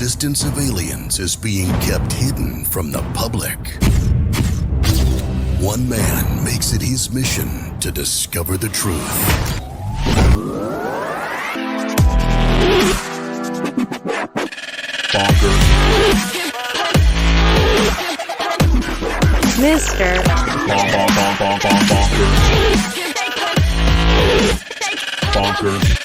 existence of aliens is being kept hidden from the public. One man makes it his mission to discover the truth. Bonkers. Mr. Bonkers. Bonkers.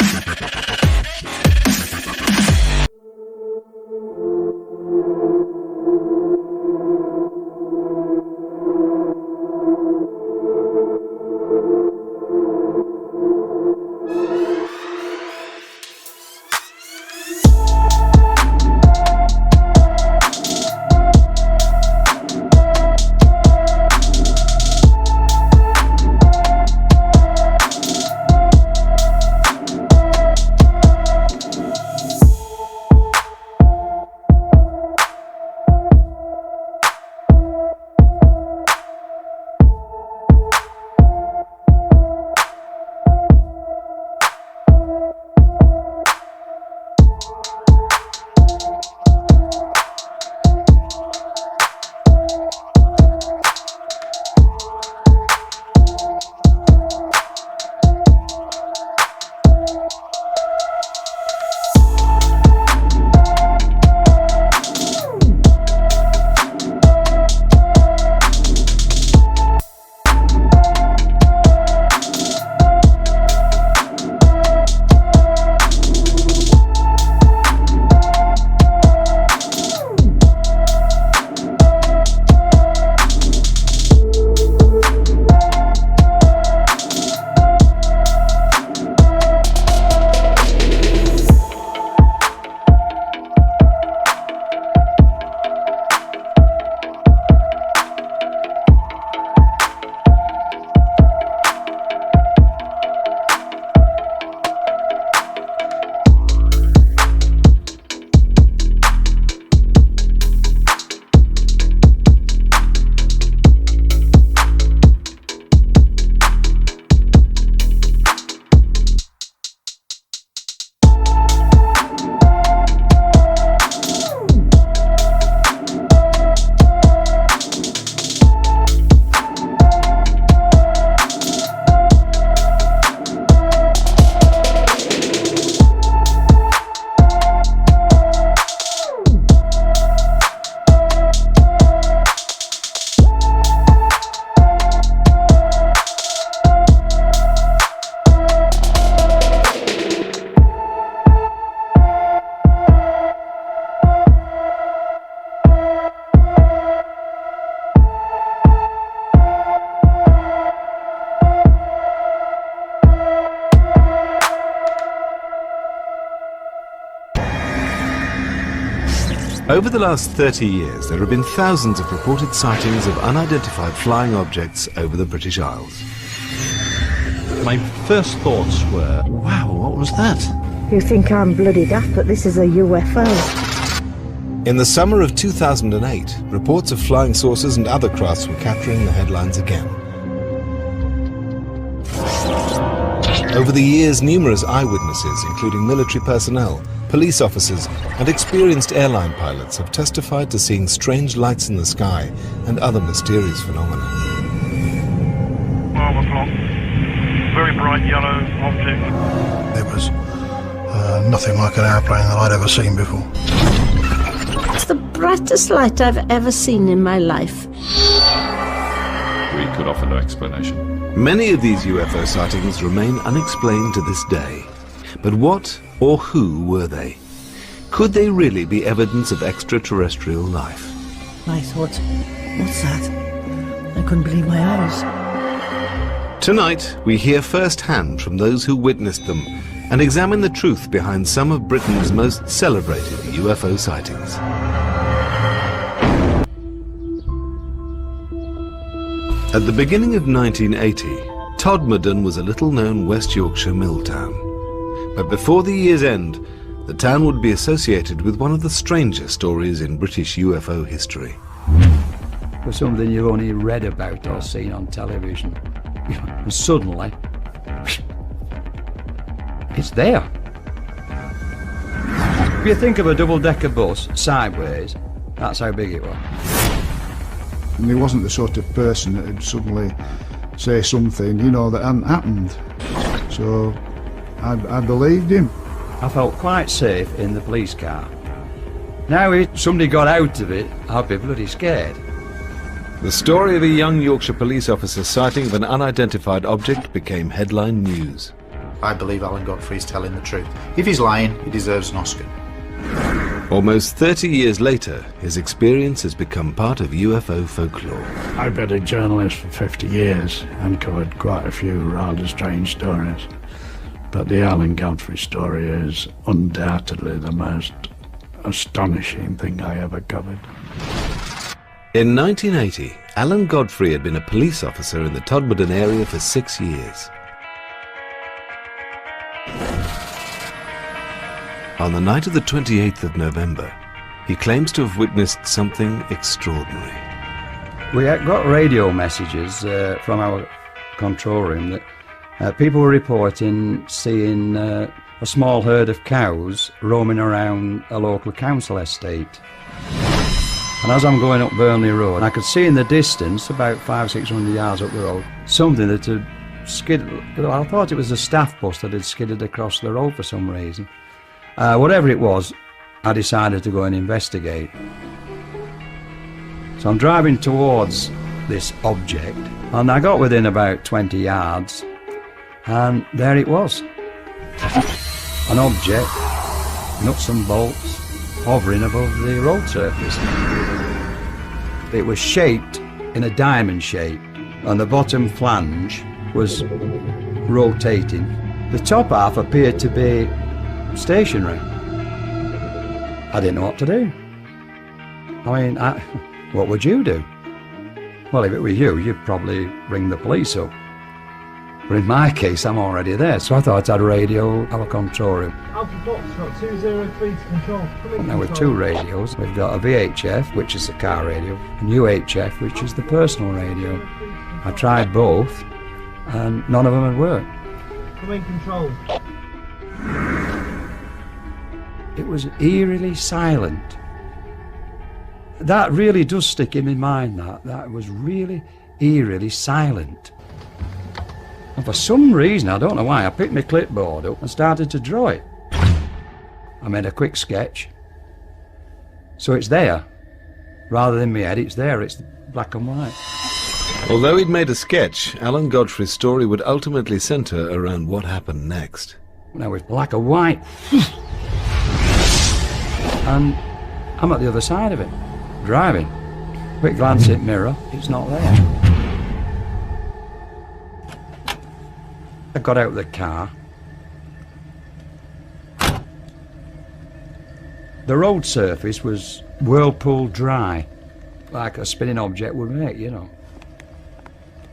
Over the last 30 years, there have been thousands of reported sightings of unidentified flying objects over the British Isles. My first thoughts were, wow, what was that? You think I'm bloody daft, but this is a UFO. In the summer of 2008, reports of flying saucers and other crafts were capturing the headlines again. Over the years, numerous eyewitnesses, including military personnel, police officers, and experienced airline pilots have testified to seeing strange lights in the sky and other mysterious phenomena. Marble clock, very bright yellow object. It was nothing like an airplane that I'd ever seen before. It's the brightest light I've ever seen in my life. We could offer no explanation. Many of these UFO sightings remain unexplained to this day. But what or who were they? Could they really be evidence of extraterrestrial life? I thought, what's that? I couldn't believe my eyes. Tonight, we hear firsthand from those who witnessed them and examine the truth behind some of Britain's most celebrated UFO sightings. At the beginning of 1980, Todmorden was a little-known West Yorkshire mill town. But before the year's end, the town would be associated with one of the strangest stories in British UFO history. For something you've only read about or seen on television, and suddenly, it's there. If you think of a double-decker bus sideways, that's how big it was. And he wasn't the sort of person that would suddenly say something, you know, that hadn't happened. So I believed him. I felt quite safe in the police car. Now if somebody got out of it, I'd be bloody scared. The story of a young Yorkshire police officer's sighting of an unidentified object became headline news. I believe Alan Godfrey's telling the truth. If he's lying, he deserves an Oscar. Almost 30 years later, his experience has become part of UFO folklore. I've been a journalist for 50 years and covered quite a few rather strange stories. But the Alan Godfrey story is undoubtedly the most astonishing thing I ever covered. In 1980, Alan Godfrey had been a police officer in the Todmorden area for 6 years. On the night of the 28th of November, he claims to have witnessed something extraordinary. We got radio messages from our control room that people were reporting seeing a small herd of cows roaming around a local council estate. And as I'm going up Burnley Road, I could see in the distance, about 500-600 yards up the road, something that had skidded. I thought it was a staff bus that had skidded across the road for some reason. Whatever it was, I decided to go and investigate. So I'm driving towards this object, and I got within about 20 yards, and there it was. An object, nuts and bolts, hovering above the road surface. It was shaped in a diamond shape, and the bottom flange was rotating. The top half appeared to be stationary. I didn't know what to do. I mean, what would you do? Well, if it were you, you'd probably ring the police up. But in my case, I'm already there, so I thought I'd radio our control room. Alpha Foxtrot 203 to control. Now with 2 radios, we've got a VHF, which is the car radio, and UHF, which is the personal radio. I tried both, and none of them had worked. Come in control. It was eerily silent. That really does stick in my mind, that was really eerily silent. And for some reason, I don't know why, I picked my clipboard up and started to draw it. I made a quick sketch. So it's there. Rather than my head, it's there, it's black and white. Although he'd made a sketch, Alan Godfrey's story would ultimately centre around what happened next. Now it's black and white. And I'm at the other side of it, driving. Quick glance at mirror, it's not there. I got out of the car. The road surface was whirlpool dry, like a spinning object would make, you know,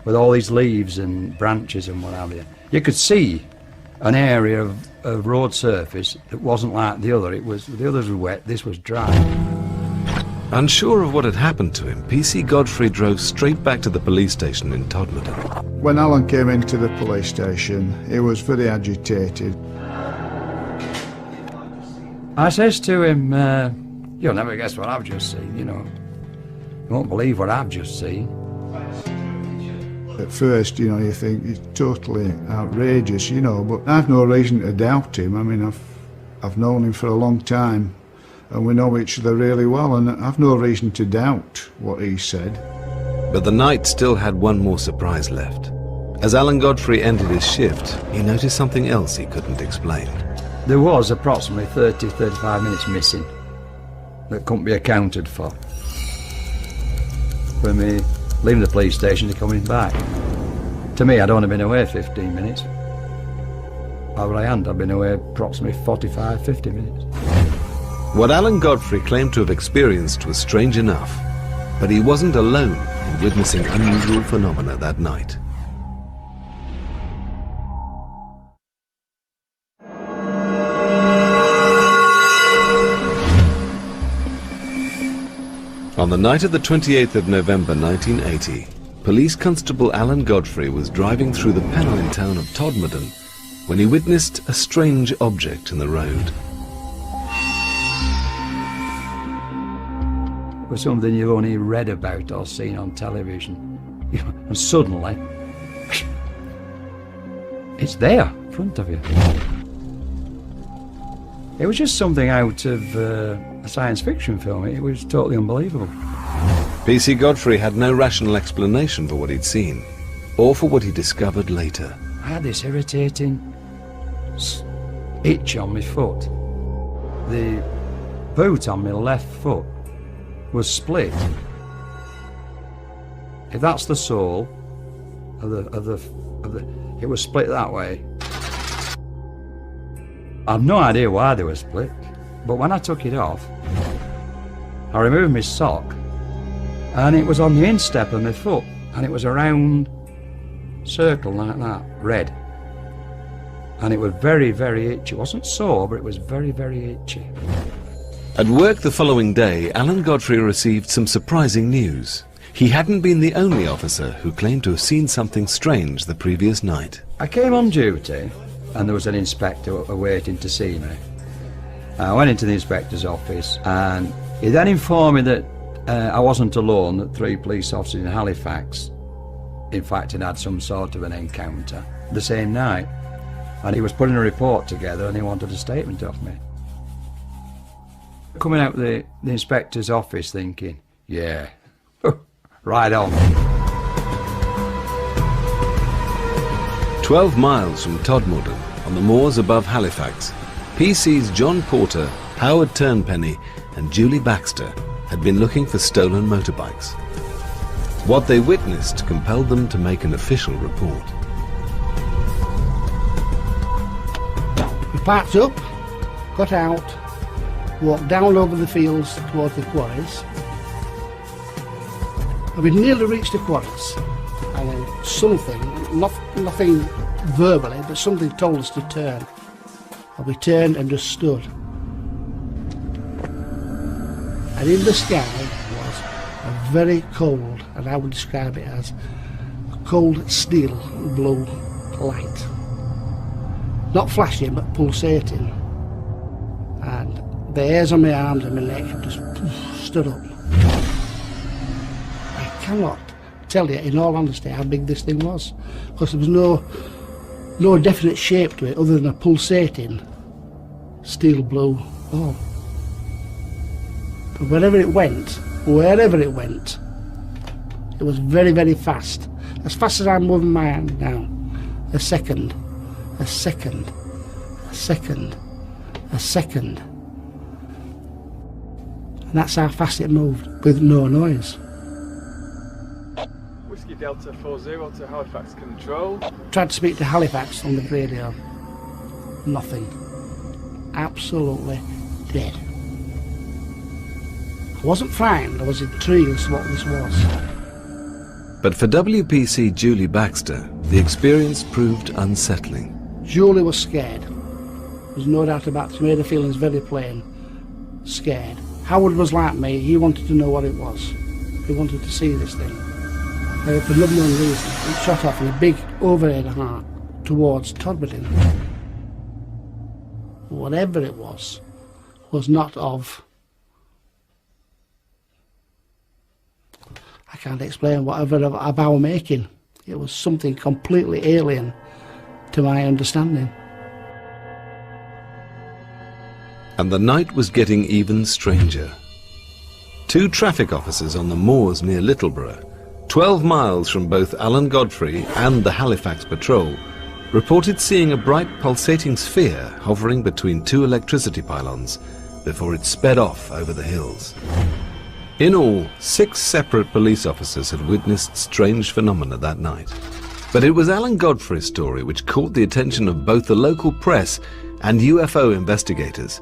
with all these leaves and branches and what have you. You could see an area of road surface that wasn't like the other. The others were wet, this was dry. Unsure of what had happened to him, PC Godfrey drove straight back to the police station in Todmorden. When Alan came into the police station, he was very agitated. I says to him, you'll never guess what I've just seen, you know. You won't believe what I've just seen. At first, you know, you think it's totally outrageous, you know, but I've no reason to doubt him. I mean, I've known him for a long time, and we know each other really well, and I've no reason to doubt what he said. But the night still had one more surprise left. As Alan Godfrey ended his shift, he noticed something else he couldn't explain. There was approximately 30-35 minutes missing that couldn't be accounted for. From me leaving the police station to coming back. To me, I'd only been away 15 minutes. Over I hadn't, I'd been away approximately 45-50 minutes. What Alan Godfrey claimed to have experienced was strange enough, but he wasn't alone in witnessing unusual phenomena that night. On the night of the 28th of November 1980, Police Constable Alan Godfrey was driving through the Pennine town of Todmorden when he witnessed a strange object in the road. was something you've only read about or seen on television. And suddenly, it's there in front of you. It was just something out of a science fiction film. It was totally unbelievable. PC Godfrey had no rational explanation for what he'd seen, or for what he discovered later. I had this irritating itch on my foot. The boot on my left foot was split. If that's the sole of the, it was split that way. I've no idea why they were split, but when I took it off, I removed my sock, and it was on the instep of my foot, and it was a round circle like that, red. And it was very, very itchy. It wasn't sore, but it was very, very itchy. At work the following day, Alan Godfrey received some surprising news. He hadn't been the only officer who claimed to have seen something strange the previous night. I came on duty, and there was an inspector waiting to see me. I went into the inspector's office, and he then informed me that I wasn't alone, that 3 police officers in Halifax, in fact, had some sort of an encounter the same night. And he was putting a report together, and he wanted a statement off me. Coming out the inspector's office thinking, yeah, right on. 12 miles from Todmorden, on the moors above Halifax, PC's John Porter, Howard Turnpenny and Julie Baxter had been looking for stolen motorbikes. What they witnessed compelled them to make an official report. We parked up, got out, walked down over the fields towards the quarries. And we nearly reached the quarries, and then something, nothing verbally, but something told us to turn. And we turned and just stood. And in the sky was a very cold, and I would describe it as a cold steel blue light. Not flashing, but pulsating. And the hairs on my arms and my neck just stood up. I cannot tell you, in all honesty, how big this thing was, because there was no definite shape to it other than a pulsating steel blue ball. But wherever it went, it was very, very fast. As fast as I'm moving my hand now. A second. A second, a second, a second. And that's how fast it moved, with no noise. Whiskey Delta 40 to Halifax Control. Tried to speak to Halifax on the radio. Nothing. Absolutely dead. I wasn't frightened, I was intrigued as to what this was. But for WPC Julie Baxter, the experience proved unsettling. Julie was scared. There's no doubt about it. She made her feelings very plain. Scared. Howard was like me. He wanted to know what it was. He wanted to see this thing. For no known reason, it shot off in a big overhead arc towards Todmorden. Whatever it was not of... I can't explain whatever of our making. It was something completely alien to my understanding. And the night was getting even stranger. 2 traffic officers on the moors near Littleborough, 12 miles from both Alan Godfrey and the Halifax patrol, reported seeing a bright pulsating sphere hovering between 2 electricity pylons before it sped off over the hills. In all, 6 separate police officers had witnessed strange phenomena that night. But it was Alan Godfrey's story which caught the attention of both the local press and UFO investigators,